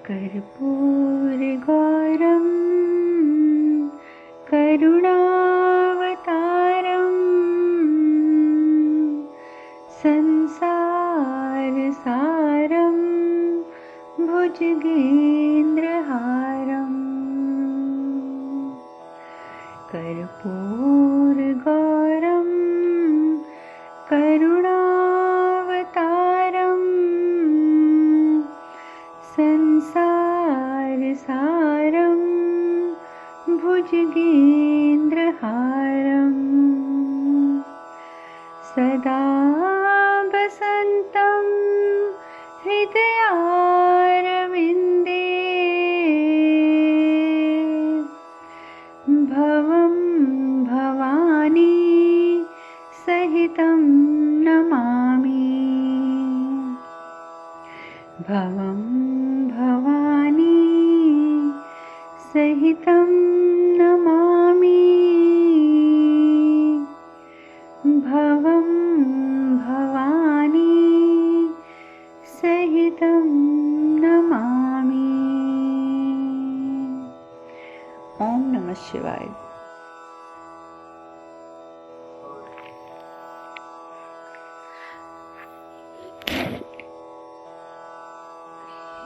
कर्पूरगौरं करुणावतारं संसारसारं भुजगेन्द्रहारम् कर्पूरगौरं करुणावतारं संसारसारं भुजगेन्द्रहारम् सदा वसन्तं हृदयारविन्दे भवं भवानी सहितं नमामि भवं भवानी सहितं नमामि भवं भवानी सहितं नमामि। ओम नमः शिवाय।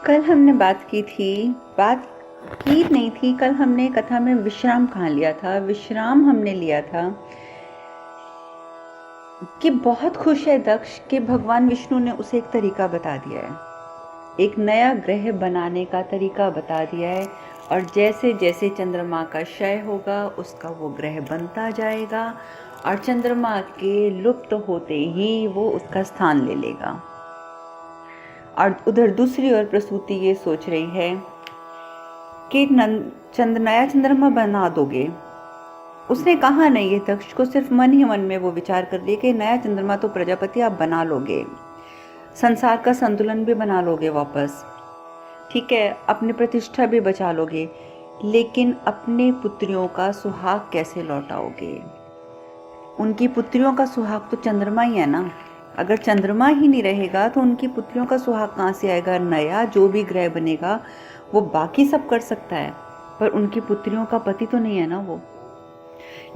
कल हमने बात की नहीं थी। कल हमने कथा में विश्राम कहाँ लिया था? विश्राम हमने लिया था कि बहुत खुश है दक्ष कि भगवान विष्णु ने उसे एक तरीका बता दिया है, एक नया ग्रह बनाने का तरीका बता दिया है, और जैसे जैसे चंद्रमा का क्षय होगा उसका वो ग्रह बनता जाएगा और चंद्रमा के लुप्त होते ही वो उसका स्थान ले लेगा। और उधर दूसरी ओर प्रसूति ये सोच रही है कि नया चंद्रमा बना दोगे। उसने कहा नहीं है दक्ष को, सिर्फ मन ही मन में वो विचार कर लिए कि नया चंद्रमा तो प्रजापति आप बना लोगे, संसार का संतुलन भी बना लोगे वापस, ठीक है, अपनी प्रतिष्ठा भी बचा लोगे, लेकिन अपने पुत्रियों का सुहाग कैसे लौटाओगे? उनकी पुत्रियों का सुहाग तो चंद्रमा ही है ना। अगर चंद्रमा ही नहीं रहेगा तो उनकी पुत्रियों का सुहाग कहाँ से आएगा? नया जो भी ग्रह बनेगा वो बाकी सब कर सकता है, पर उनकी पुत्रियों का पति तो नहीं है ना वो।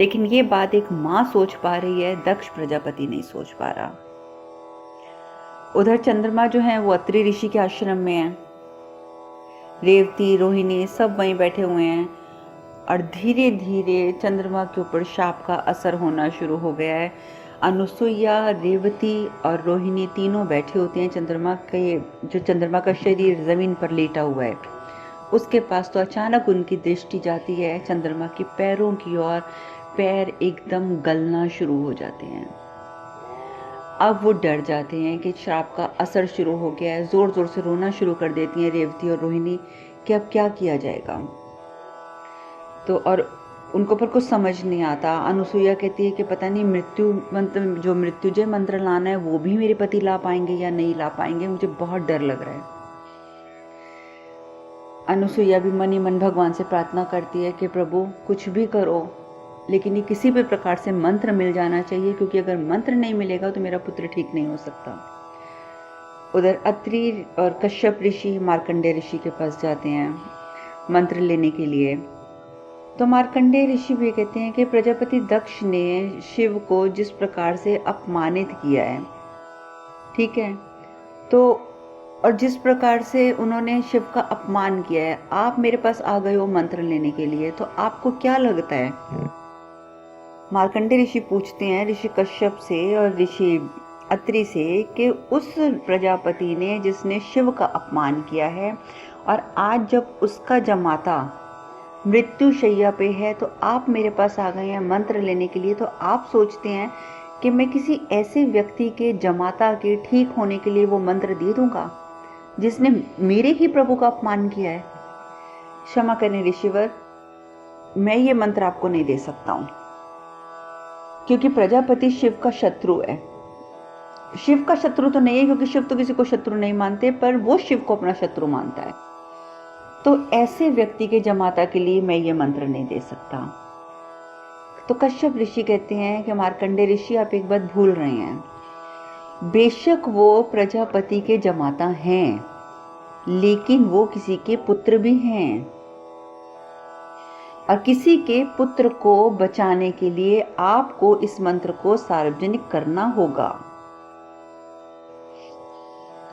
लेकिन ये बात एक माँ सोच पा रही है, दक्ष प्रजापति नहीं सोच पा रहा। उधर चंद्रमा जो है वो अत्रि ऋषि के आश्रम में है, रेवती रोहिणी सब वहीं बैठे हुए हैं, और धीरे धीरे चंद्रमा के ऊपर शाप का असर होना शुरू हो गया है। अनुसुईया, रेवती और रोहिणी तीनों बैठे होते हैं चंद्रमा के, जो चंद्रमा का शरीर जमीन पर लेटा हुआ है उसके पास, तो अचानक उनकी दृष्टि जाती है चंद्रमा के पैरों की ओर। पैर एकदम गलना शुरू हो जाते हैं। अब वो डर जाते हैं कि श्राप का असर शुरू हो गया है। जोर जोर से रोना शुरू कर देती हैं रेवती और रोहिणी कि अब क्या किया जाएगा। तो और उनको पर कुछ समझ नहीं आता। अनुसुईया कहती है कि पता नहीं मृत्यु मंत्र, जो मृत्युंजय मंत्र लाना है वो भी मेरे पति ला पाएंगे या नहीं ला पाएंगे, मुझे बहुत डर लग रहा है। अनुसुईया भी मन ही मन भगवान से प्रार्थना करती है कि प्रभु कुछ भी करो, लेकिन ये किसी भी प्रकार से मंत्र मिल जाना चाहिए, क्योंकि अगर मंत्र नहीं मिलेगा तो मेरा पुत्र ठीक नहीं हो सकता। उधर अत्रि और कश्यप ऋषि मार्कंडेय ऋषि के पास जाते हैं मंत्र लेने के लिए। तो मार्कंडेय ऋषि भी कहते हैं कि प्रजापति दक्ष ने शिव को जिस प्रकार से अपमानित किया है, ठीक है, तो और जिस प्रकार से उन्होंने शिव का अपमान किया है, आप मेरे पास आ गए हो मंत्र लेने के लिए, तो आपको क्या लगता है? मार्कंडेय ऋषि पूछते हैं ऋषि कश्यप से और ऋषि अत्रि से कि उस प्रजापति ने जिसने शिव का अपमान किया है और आज जब उसका जमाता मृत्युशैया पे है तो आप मेरे पास आ गए हैं मंत्र लेने के लिए, तो आप सोचते हैं कि मैं किसी ऐसे व्यक्ति के जमाता के ठीक होने के लिए वो मंत्र दे दूंगा जिसने मेरे ही प्रभु का अपमान किया है? क्षमा करें ऋषिवर, मैं ये मंत्र आपको नहीं दे सकता हूं, क्योंकि प्रजापति शिव का शत्रु है। शिव का शत्रु तो नहीं है, क्योंकि शिव तो किसी को शत्रु नहीं मानते, पर वो शिव को अपना शत्रु मानता है। तो ऐसे व्यक्ति के जमाता के लिए मैं ये मंत्र नहीं दे सकता। तो कश्यप ऋषि कहते हैं कि मार्कंडेय ऋषि आप एक बात भूल रहे हैं, बेशक वो प्रजापति के जमाता हैं, लेकिन वो किसी के पुत्र भी हैं, और किसी के पुत्र को बचाने के लिए आपको इस मंत्र को सार्वजनिक करना होगा।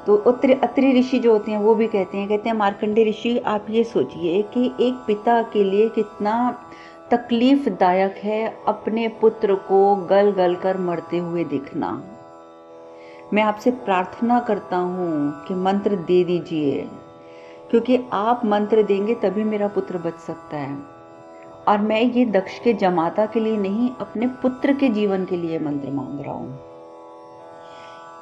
तो अत्रि ऋषि जो होते हैं वो भी कहते हैं मार्कंडेय ऋषि, आप ये सोचिए कि एक पिता के लिए कितना तकलीफदायक है अपने पुत्र को गल गल कर मरते हुए देखना। मैं आपसे प्रार्थना करता हूँ कि मंत्र दे दीजिए, क्योंकि आप मंत्र देंगे तभी मेरा पुत्र बच सकता है। और मैं ये दक्ष के जमाता के लिए नहीं, अपने पुत्र के जीवन के लिए मंत्र मांग रहा हूँ।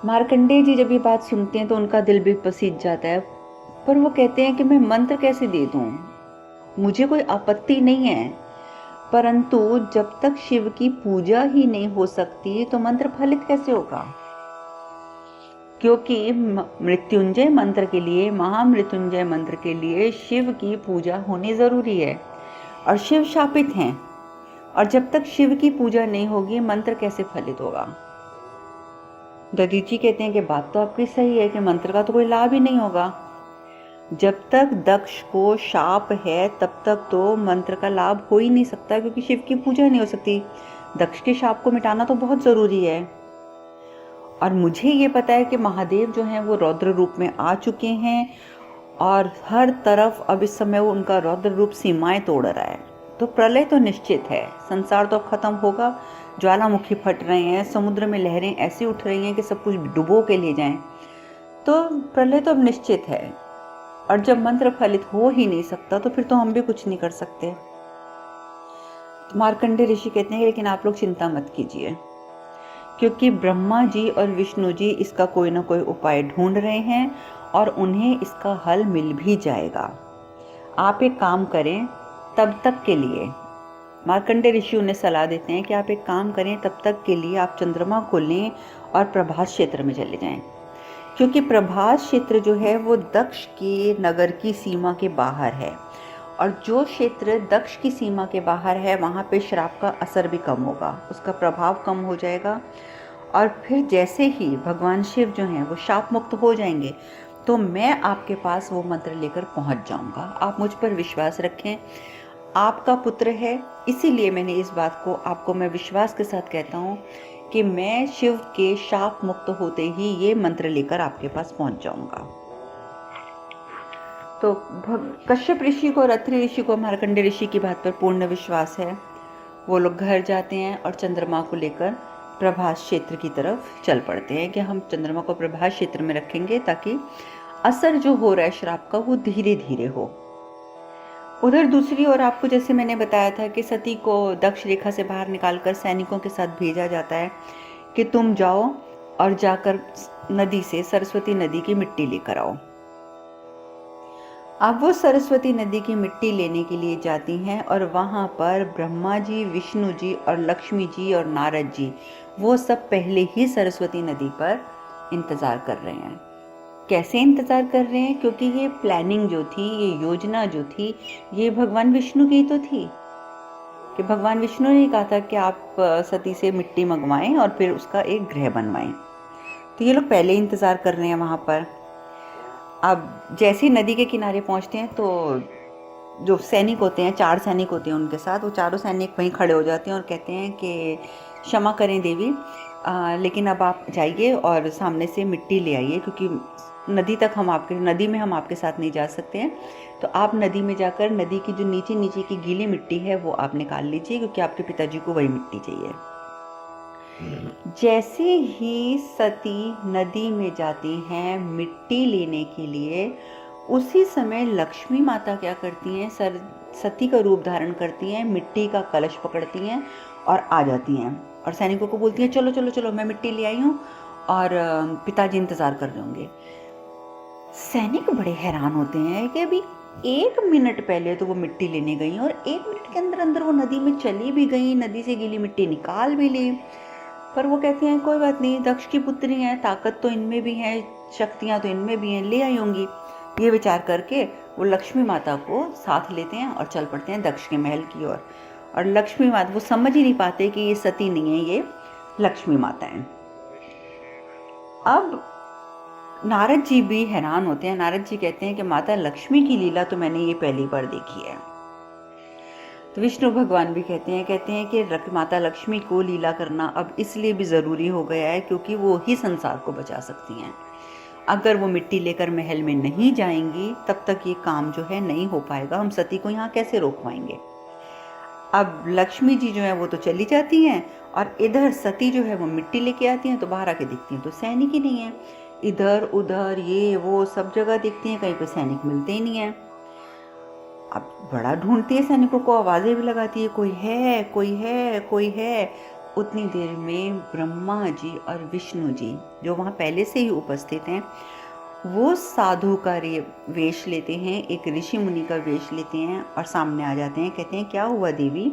मार्कंडेय जी जब ये बात सुनते हैं तो उनका दिल भी पसीज जाता है, पर वो कहते हैं कि मैं मंत्र कैसे दे दूं, मुझे कोई आपत्ति नहीं है, परंतु जब तक शिव की पूजा ही नहीं हो सकती तो मंत्र फलित कैसे होगा? क्योंकि मृत्युंजय मंत्र के लिए, महामृत्युंजय मंत्र के लिए शिव की पूजा होनी जरूरी है, और शिव शापित हैं, और जब तक शिव की पूजा नहीं होगी मंत्र कैसे फलित होगा? दधीची कहते हैं कि बात तो आपकी सही है कि मंत्र का तो कोई लाभ ही नहीं होगा। जब तक दक्ष को शाप है तब तक तो मंत्र का लाभ हो ही नहीं सकता, क्योंकि शिव की पूजा नहीं हो सकती। दक्ष के शाप को मिटाना तो बहुत जरूरी है। और मुझे ये पता है कि महादेव जो हैं वो रौद्र रूप में आ चुके हैं, और हर तरफ अब इस समय वो उनका रौद्र रूप सीमाएं तोड़ रहा है। तो प्रलय तो निश्चित है, संसार तो अब खत्म होगा, ज्वालामुखी फट रहे हैं, समुद्र में लहरें ऐसी उठ रही हैं कि सब कुछ डुबो के ले जाएं। तो प्रलय तो अब निश्चित है, और जब मंत्र फलित हो ही नहीं सकता तो फिर तो हम भी कुछ नहीं कर सकते। तो मार्कंडेय ऋषि कहते हैं लेकिन आप लोग चिंता मत कीजिए, क्योंकि ब्रह्मा जी और विष्णु जी इसका कोई ना कोई उपाय ढूंढ रहे हैं, और उन्हें इसका हल मिल भी जाएगा। आप एक काम करें तब तक के लिए, मार्कंडेय ऋषि उन्हें सलाह देते हैं कि आप एक काम करें, तब तक के लिए आप चंद्रमा को लें और प्रभास क्षेत्र में चले जाएं, क्योंकि प्रभास क्षेत्र जो है वो दक्ष के नगर की सीमा के बाहर है, और जो क्षेत्र दक्ष की सीमा के बाहर है वहाँ पे श्राप का असर भी कम होगा, उसका प्रभाव कम हो जाएगा। और फिर जैसे ही भगवान शिव जो हैं वो शाप मुक्त हो जाएंगे तो मैं आपके पास वो मंत्र लेकर पहुँच जाऊँगा। आप मुझ पर विश्वास रखें, आपका पुत्र है, इसीलिए मैंने इस बात को आपको मैं विश्वास के साथ कहता हूँ कि मैं शिव के शाप मुक्त होते ही ये मंत्र लेकर आपके पास पहुंच जाऊंगा। तो कश्यप ऋषि को और अत्रि ऋषि को मार्कंडेय ऋषि की बात पर पूर्ण विश्वास है। वो लोग घर जाते हैं और चंद्रमा को लेकर प्रभास क्षेत्र की तरफ चल पड़ते हैं कि हम चंद्रमा को प्रभास क्षेत्र में रखेंगे ताकि असर जो हो रहा है श्राप का वो धीरे धीरे हो। उधर दूसरी ओर आपको जैसे मैंने बताया था कि सती को दक्ष रेखा से बाहर निकालकर सैनिकों के साथ भेजा जाता है कि तुम जाओ और जाकर नदी से, सरस्वती नदी की मिट्टी लेकर आओ। अब वो सरस्वती नदी की मिट्टी लेने के लिए जाती हैं, और वहाँ पर ब्रह्मा जी, विष्णु जी और लक्ष्मी जी और नारद जी वो सब पहले ही सरस्वती नदी पर इंतज़ार कर रहे हैं। कैसे इंतज़ार कर रहे हैं? क्योंकि ये प्लानिंग जो थी, ये योजना जो थी, ये भगवान विष्णु की तो थी कि भगवान विष्णु ने कहा था कि आप सती से मिट्टी मंगवाएं और फिर उसका एक ग्रह बनवाएं। तो ये लोग पहले इंतज़ार कर रहे हैं वहाँ पर। अब जैसे ही नदी के किनारे पहुँचते हैं तो जो सैनिक होते हैं, 4 सैनिक होते हैं उनके साथ, वो चारों सैनिक वहीं खड़े हो जाते हैं और कहते हैं कि क्षमा करें देवी, लेकिन अब आप जाइए और सामने से मिट्टी ले आइए, क्योंकि नदी में हम आपके साथ नहीं जा सकते हैं। तो आप नदी में जाकर नदी की जो नीचे नीचे की गीली मिट्टी है वो आप निकाल लीजिए, क्योंकि आपके पिताजी को वही मिट्टी चाहिए। जैसे ही सती नदी में जाती हैं मिट्टी लेने के लिए, उसी समय लक्ष्मी माता क्या करती हैं, सती का रूप धारण करती हैं, मिट्टी का कलश पकड़ती हैं और आ जाती हैं, और सैनिकों को बोलती हैं चलो चलो चलो, मैं मिट्टी ले आई हूँ और पिताजी इंतज़ार कर रहे होंगे। सैनिक बड़े हैरान होते हैं कि अभी 1 मिनट पहले तो वो मिट्टी लेने गई और 1 मिनट के अंदर अंदर वो नदी में चली भी गई, नदी से गीली मिट्टी निकाल भी ली। पर वो कहते हैं कोई बात नहीं, दक्ष की पुत्री हैं, ताकत तो इनमें भी है, शक्तियाँ तो इनमें भी हैं, ले आई होंगी। ये विचार करके वो लक्ष्मी माता को साथ लेते हैं और चल पड़ते हैं दक्ष के महल की ओर। और लक्ष्मी माता, वो समझ ही नहीं पाते कि ये सती नहीं है, ये लक्ष्मी माता है। अब नारद जी भी हैरान होते हैं। नारद जी कहते हैं कि माता लक्ष्मी की लीला तो मैंने ये पहली बार देखी है। तो विष्णु भगवान भी कहते हैं कि माता लक्ष्मी को लीला करना अब इसलिए भी ज़रूरी हो गया है क्योंकि वो ही संसार को बचा सकती हैं। अगर वो मिट्टी लेकर महल में नहीं जाएंगी तब तक ये काम जो है नहीं हो पाएगा। हम सती को यहाँ कैसे रोक पाएंगे। अब लक्ष्मी जी जो है वो तो चली जाती हैं और इधर सती जो है वो मिट्टी लेके आती हैं। तो बाहर आके दिखती हैं तो सैनिक ही नहीं है। इधर उधर ये वो सब जगह देखती हैं, कहीं पे सैनिक मिलते ही नहीं है। अब बड़ा ढूंढती है सैनिकों को, आवाज़ें भी लगाती है, कोई है कोई है कोई है। उतनी देर में ब्रह्मा जी और विष्णु जी जो वहाँ पहले से ही उपस्थित हैं वो साधु का वेश लेते हैं, एक ऋषि मुनि का वेश लेते हैं और सामने आ जाते हैं। कहते हैं क्या हुआ देवी,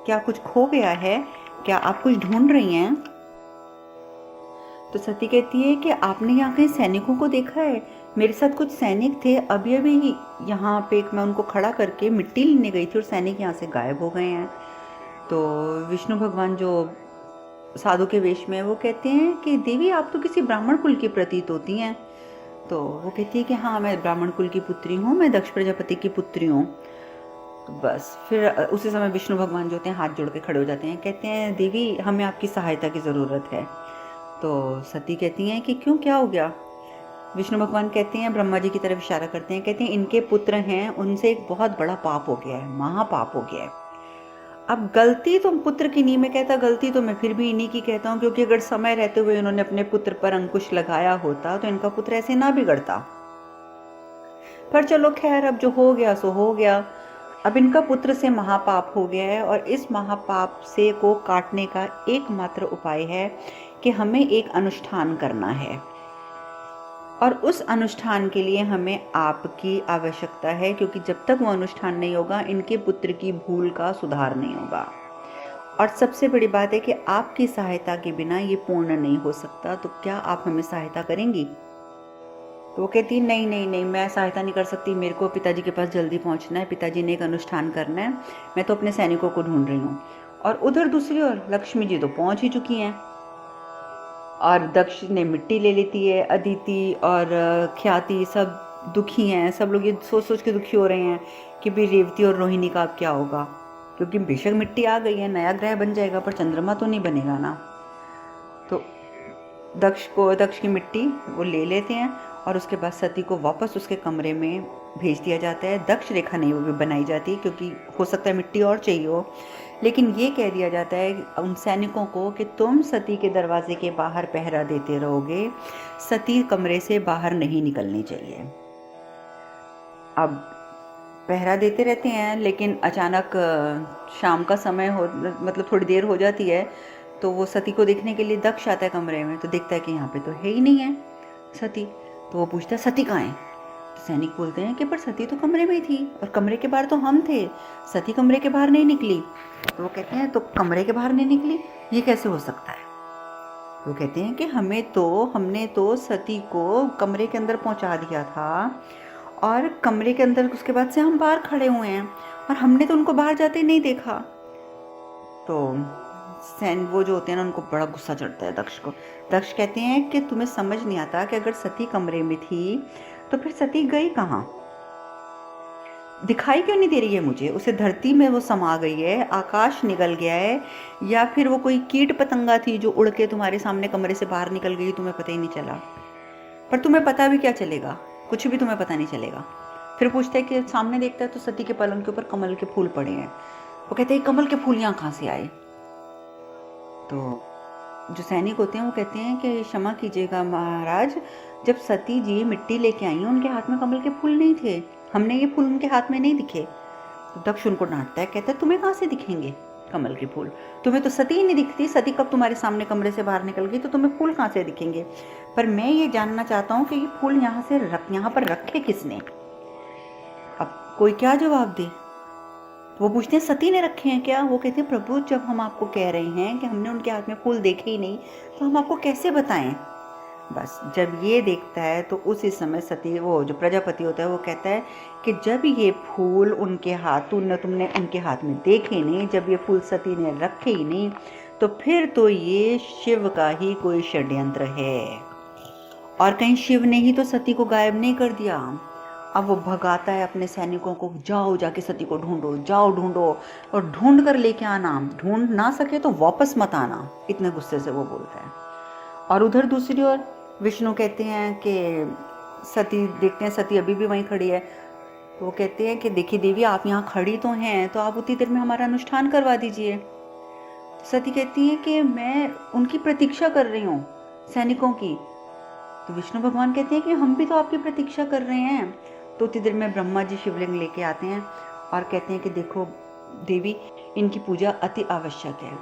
क्या कुछ खो गया है, क्या आप कुछ ढूंढ रही हैं। तो सती कहती है कि आपने यहाँ कहीं सैनिकों को देखा है। मेरे साथ कुछ सैनिक थे, अभी अभी यहाँ पे मैं उनको खड़ा करके मिट्टी लेने गई थी और सैनिक यहाँ से गायब हो गए हैं। तो विष्णु भगवान जो साधु के वेश में वो कहते हैं कि देवी आप तो किसी ब्राह्मण कुल की प्रतीत होती हैं। तो वो कहती है कि हाँ मैं ब्राह्मण कुल की पुत्री हूँ, मैं दक्ष प्रजापति की पुत्री हूँ। तो बस फिर उसी समय विष्णु भगवान जो होते हैं हाथ जोड़ के खड़े हो जाते हैं, कहते हैं देवी हमें आपकी सहायता की ज़रूरत है। तो सती कहती हैं कि क्यों, क्या हो गया। विष्णु भगवान कहते हैं, ब्रह्मा जी की तरफ इशारा करते हैं, कहते हैं इनके पुत्र हैं, उनसे एक बहुत बड़ा पाप हो गया है, महापाप हो गया है। अब गलती तो पुत्र की नहीं मैं कहता, गलती तो मैं फिर भी इन्हीं की कहता हूँ, क्योंकि अगर समय रहते हुए उन्होंने अपने पुत्र पर अंकुश लगाया होता तो इनका पुत्र ऐसे ना बिगड़ता। पर चलो खैर, अब जो हो गया सो हो गया। अब इनका पुत्र से महापाप हो गया है और इस महापाप से को काटने का एकमात्र उपाय है कि हमें एक अनुष्ठान करना है और उस अनुष्ठान के लिए हमें आपकी आवश्यकता है, क्योंकि जब तक वो अनुष्ठान नहीं होगा इनके पुत्र की भूल का सुधार नहीं होगा। और सबसे बड़ी बात है कि आपकी सहायता के बिना ये पूर्ण नहीं हो सकता। तो क्या आप हमें सहायता करेंगी। तो वो कहती नहीं नहीं नहीं, मैं सहायता नहीं कर सकती, मेरे को पिताजी के पास जल्दी पहुंचना है, पिताजी ने एक अनुष्ठान करना है, मैं तो अपने सैनिकों को ढूंढ रही हूँ। और उधर दूसरी ओर लक्ष्मी जी तो पहुंच ही चुकी हैं और दक्ष ने मिट्टी ले लेती है। अदिति और ख्याति सब दुखी हैं, सब लोग ये सोच सोच के दुखी हो रहे हैं कि भाई रेवती और रोहिणी का अब क्या होगा, क्योंकि बेशक मिट्टी आ गई है, नया ग्रह बन जाएगा, पर चंद्रमा तो नहीं बनेगा ना। तो दक्ष की मिट्टी वो ले लेते हैं और उसके बाद सती को वापस उसके कमरे में भेज दिया जाता है। दक्ष रेखा नहीं वो बनाई जाती, क्योंकि हो सकता है मिट्टी और चाहिए हो, लेकिन ये कह दिया जाता है उन सैनिकों को कि तुम सती के दरवाजे के बाहर पहरा देते रहोगे, सती कमरे से बाहर नहीं निकलनी चाहिए। अब पहरा देते रहते हैं, लेकिन अचानक शाम का समय हो, मतलब थोड़ी देर हो जाती है, तो वो सती को देखने के लिए दक्ष आता है कमरे में। तो देखता है कि यहाँ पे तो है ही नहीं है सती। तो वो पूछता है सती कहाँ है। तो सैनिक बोलते हैं कि पर सती तो कमरे में ही थी और कमरे के बाहर तो हम थे, सती कमरे के बाहर नहीं निकली। तो वो कहते हैं तो कमरे के बाहर नहीं निकली, ये कैसे हो सकता है। वो कहते हैं कि हमने तो सती को कमरे के अंदर पहुंचा दिया था और कमरे के अंदर उसके बाद से हम बाहर खड़े हुए हैं और हमने तो उनको बाहर जाते नहीं देखा। तो वो जो होते हैं ना, उनको बड़ा गुस्सा चढ़ता है दक्ष को। दक्ष कहते हैं कि तुम्हें समझ नहीं आता कि अगर सती कमरे में थी तो फिर सती गई कहाँ, दिखाई क्यों नहीं दे रही है मुझे, उसे धरती में वो समा गई है, आकाश निकल गया है, या फिर वो कोई कीट पतंगा थी जो उड़ के तुम्हारे सामने कमरे से बाहर निकल गई, तुम्हें पता ही नहीं चला। पर तुम्हें पता भी क्या चलेगा, कुछ भी तुम्हें पता नहीं चलेगा। फिर पूछते हैं कि सामने देखता है तो सती के पलंग के ऊपर कमल के फूल पड़े हैं। वो कहते हैं कमल के फूल यहाँ कहाँ से आए। तो जो सैनिक होते हैं वो कहते हैं कि क्षमा कीजिएगा महाराज, जब सती जी मिट्टी लेके आई उनके हाथ में कमल के फूल नहीं थे, हमने ये फूल उनके हाथ में नहीं दिखे। तो दक्ष उनको डांटता है, कहता है तुम्हें कहाँ से दिखेंगे कमल के फूल, तुम्हें तो सती ही नहीं दिखती, सती कब तुम्हारे सामने कमरे से बाहर निकल गई, तो तुम्हें फूल कहाँ से दिखेंगे। पर मैं ये जानना चाहता हूँ कि ये फूल यहाँ पर रखे किसने। अब कोई क्या जवाब दे। तो वो पूछते हैं सती ने रखे हैं क्या। वो कहते हैं प्रभु, जब हम आपको कह रहे हैं कि हमने उनके हाथ में फूल देखे ही नहीं, तो हम आपको कैसे बताएं। बस जब ये देखता है तो उसी समय सती, वो जो प्रजापति होता है, वो कहता है कि जब ये फूल उनके हाथ तुमने उनके हाथ में देखे नहीं, जब ये फूल सती ने रखे ही नहीं, तो फिर तो ये शिव का ही कोई षड्यंत्र है। और कहीं शिव ने ही तो सती को गायब नहीं कर दिया। अब वो भगाता है अपने सैनिकों को, जाओ जाके सती को ढूंढो, जाओ ढूंढो और ढूंढ कर लेके आना, ढूंढ ना सके तो वापस मत आना, इतने गुस्से से वो बोलता है। और उधर दूसरी ओर विष्णु कहते हैं कि सती, देखते हैं सती अभी भी वहीं खड़ी है, तो वो कहते हैं कि देखिए देवी, आप यहाँ खड़ी तो हैं, तो आप उतनी देर में हमारा अनुष्ठान करवा दीजिए। तो सती कहती है कि मैं उनकी प्रतीक्षा कर रही हूँ, सैनिकों की। तो विष्णु भगवान कहते हैं कि हम भी तो आपकी प्रतीक्षा कर रहे हैं। तो उतनी देर में ब्रह्मा जी शिवलिंग लेके आते हैं और कहते हैं कि देखो देवी, इनकी पूजा अति आवश्यक है,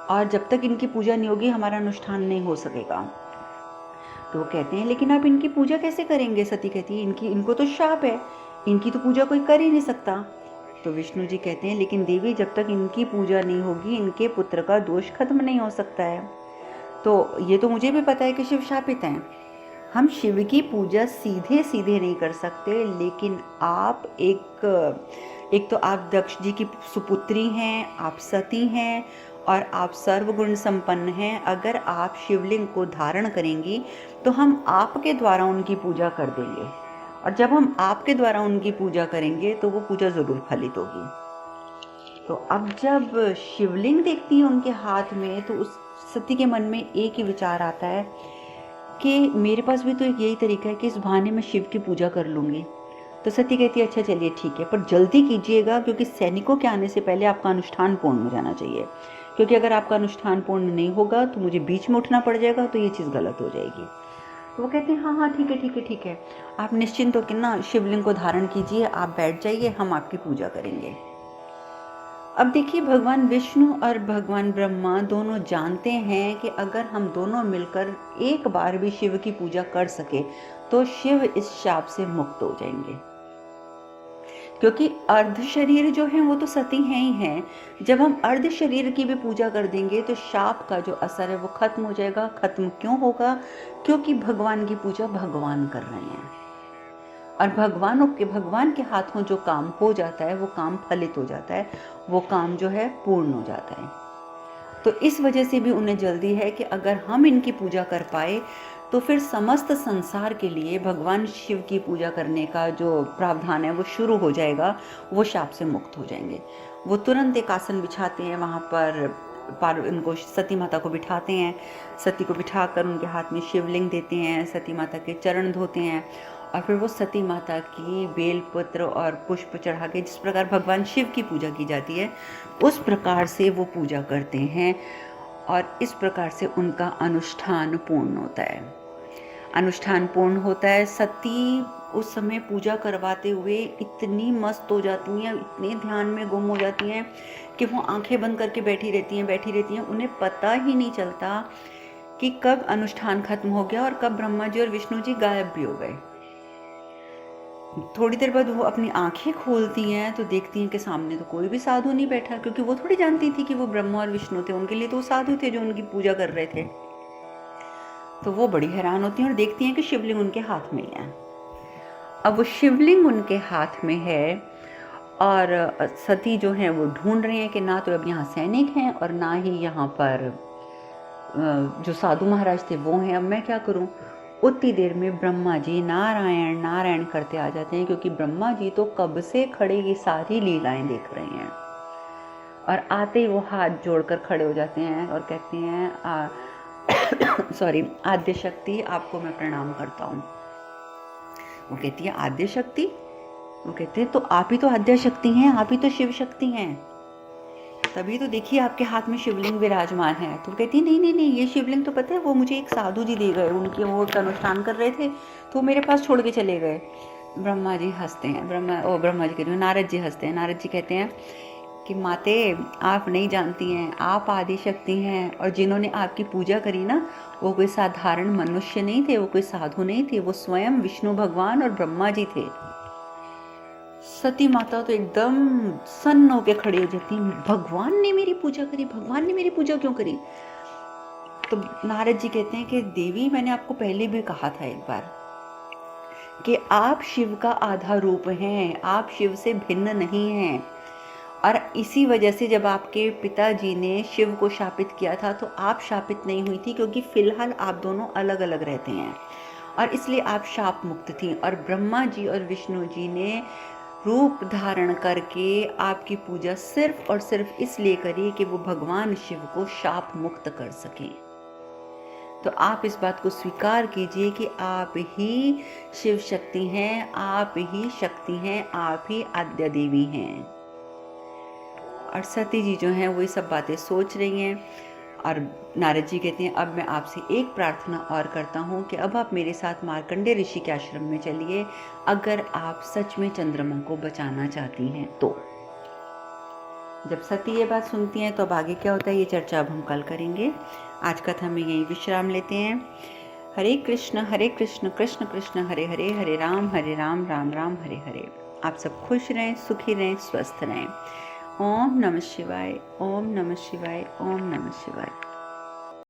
और जब तक इनकी पूजा नहीं होगी हमारा अनुष्ठान नहीं हो सकेगा। तो वो कहते हैं लेकिन आप इनकी पूजा कैसे करेंगे? सती कहती है इनको तो शाप है, इनकी तो पूजा कोई कर ही नहीं सकता। तो विष्णु जी कहते हैं लेकिन देवी, जब तक इनकी पूजा नहीं होगी इनके पुत्र का दोष खत्म नहीं हो सकता है। तो ये तो मुझे भी पता है कि शिव शापित हैं, हम शिव की पूजा सीधे सीधे नहीं कर सकते, लेकिन आप एक तो आप दक्ष जी की सुपुत्री हैं, आप सती हैं और आप सर्वगुण संपन्न हैं। अगर आप शिवलिंग को धारण करेंगी तो हम आपके द्वारा उनकी पूजा कर देंगे, और जब हम आपके द्वारा उनकी पूजा करेंगे तो वो पूजा ज़रूर फलित होगी। तो अब जब शिवलिंग देखती है उनके हाथ में, तो उस सती के मन में एक ही विचार आता है कि मेरे पास भी तो एक यही तरीका है कि इस बहाने मैं शिव की पूजा कर लूँगी। तो सती कहती है अच्छा चलिए ठीक है, पर जल्दी कीजिएगा, क्योंकि सैनिकों के आने से पहले आपका अनुष्ठान पूर्ण हो जाना चाहिए, क्योंकि अगर आपका अनुष्ठान पूर्ण नहीं होगा तो मुझे बीच में उठना पड़ जाएगा, तो ये चीज़ गलत हो जाएगी। तो वो कहते हैं हाँ हाँ ठीक है ठीक है ठीक है, आप निश्चिंत होकर ना शिवलिंग को धारण कीजिए, आप बैठ जाइए, हम आपकी पूजा करेंगे। अब देखिए, भगवान विष्णु और भगवान ब्रह्मा दोनों जानते हैं कि अगर हम दोनों मिलकर एक बार भी शिव की पूजा कर सके तो शिव इस शाप से मुक्त हो जाएंगे, क्योंकि अर्ध शरीर जो है वो तो सती हैं ही हैं। जब हम अर्ध शरीर की भी पूजा कर देंगे तो शाप का जो असर है वो खत्म हो जाएगा। खत्म क्यों होगा? क्योंकि भगवान की पूजा भगवान कर रहे हैं, और भगवान के हाथों जो काम हो जाता है वो काम फलित हो जाता है, वो काम जो है पूर्ण हो जाता है। तो इस वजह से भी उन्हें जल्दी है कि अगर हम इनकी पूजा कर पाए तो फिर समस्त संसार के लिए भगवान शिव की पूजा करने का जो प्रावधान है वो शुरू हो जाएगा, वो शाप से मुक्त हो जाएंगे। वो तुरंत एक आसन बिछाते हैं, वहाँ पर उनको सती माता को बिठाते हैं, सती को बिठाकर उनके हाथ में शिवलिंग देते हैं, सती माता के चरण धोते हैं, और फिर वो सती माता की बेलपत्र और पुष्प चढ़ा के, जिस प्रकार भगवान शिव की पूजा की जाती है उस प्रकार से वो पूजा करते हैं, और इस प्रकार से उनका अनुष्ठान पूर्ण होता है। अनुष्ठान पूर्ण होता है। सती उस समय पूजा करवाते हुए इतनी मस्त हो जाती हैं, इतने ध्यान में गुम हो जाती हैं कि वो आंखें बंद करके बैठी रहती हैं। उन्हें पता ही नहीं चलता कि कब अनुष्ठान खत्म हो गया और कब ब्रह्मा जी और विष्णु जी गायब भी हो गए। थोड़ी देर बाद वो अपनी आंखें खोलती हैं तो देखती हैं कि सामने तो कोई भी साधु नहीं बैठा, क्योंकि वो थोड़ी जानती थी कि वो ब्रह्मा और विष्णु थे, उनके लिए तो वो साधु थे जो उनकी पूजा कर रहे थे। तो वो बड़ी हैरान होती हैं और देखती हैं कि शिवलिंग उनके हाथ में है। अब वो शिवलिंग उनके हाथ में है और सती जो हैं वो ढूंढ रही हैं कि ना तो अब यहाँ सैनिक हैं और ना ही यहाँ पर जो साधु महाराज थे वो हैं। अब मैं क्या करूँ? उतनी देर में ब्रह्मा जी नारायण नारायण करते आ जाते हैं, क्योंकि ब्रह्मा जी तो कब से खड़े ये सारी लीलाएं देख रहे हैं, और आते ही वो हाथ जोड़कर खड़े हो जाते हैं और कहते हैं सॉरी, आद्य शक्ति आपको मैं प्रणाम करता हूँ। वो कहती है आद्य शक्ति? वो कहते हैं तो आप ही तो आद्य शक्ति हैं, आप ही तो शिव शक्ति हैं, तभी तो देखिए आपके हाथ में शिवलिंग विराजमान है। तो कहती नहीं नहीं नहीं, ये शिवलिंग तो पता है वो मुझे एक साधु जी दे गए, उनके वो अनुष्ठान कर रहे थे तो मेरे पास छोड़ के चले गए। ब्रह्मा जी हंसते हैं, ब्रह्मा जी कहते हैं, नारद जी हंसते हैं। नारद जी कहते हैं कि माते, आप नहीं जानती हैं, आप आदि शक्ति हैं, और जिन्होंने आपकी पूजा करी ना वो कोई साधारण मनुष्य नहीं थे, वो कोई साधु नहीं थे, वो स्वयं विष्णु भगवान और ब्रह्मा जी थे। सती माता तो एकदम सन्न होके खड़ी हो जाती, भगवान ने मेरी पूजा करी, भगवान ने मेरी पूजा क्यों करी? तो नारद जी कहते हैं कि देवी, मैंने आपको पहले भी कहा था एक बार कि आप शिव का आधा रूप हैं, आप शिव से भिन्न नहीं हैं, और इसी वजह से जब आपके पिताजी ने शिव को शापित किया था तो आप शापित नहीं हुई थी, क्योंकि फिलहाल आप दोनों अलग अलग रहते हैं, और इसलिए आप शाप मुक्त थी। और ब्रह्मा जी और विष्णु जी ने रूप धारण करके आपकी पूजा सिर्फ और सिर्फ इसलिए करी कि वो भगवान शिव को शाप मुक्त कर सकें। तो आप इस बात को स्वीकार कीजिए कि आप ही शिव शक्ति हैं, आप ही शक्ति हैं, आप ही आद्या देवी हैं। और सती जी जो हैं वो ये सब बातें सोच रही हैं और नारद जी कहते हैं अब मैं आपसे एक प्रार्थना और करता हूँ कि अब आप मेरे साथ मार्कंडेय ऋषि के आश्रम में चलिए, अगर आप सच में चंद्रमा को बचाना चाहती हैं तो। जब सती ये बात सुनती हैं तो अब आगे क्या होता है ये चर्चा अब हम कल करेंगे। आज कथा में यही विश्राम लेते हैं। हरे कृष्ण कृष्ण कृष्ण हरे हरे, हरे राम राम राम हरे हरे। आप सब खुश रहें, सुखी रहें, स्वस्थ रहें। ओम नमः शिवाय, ओम नमः शिवाय, ओम नमः शिवाय।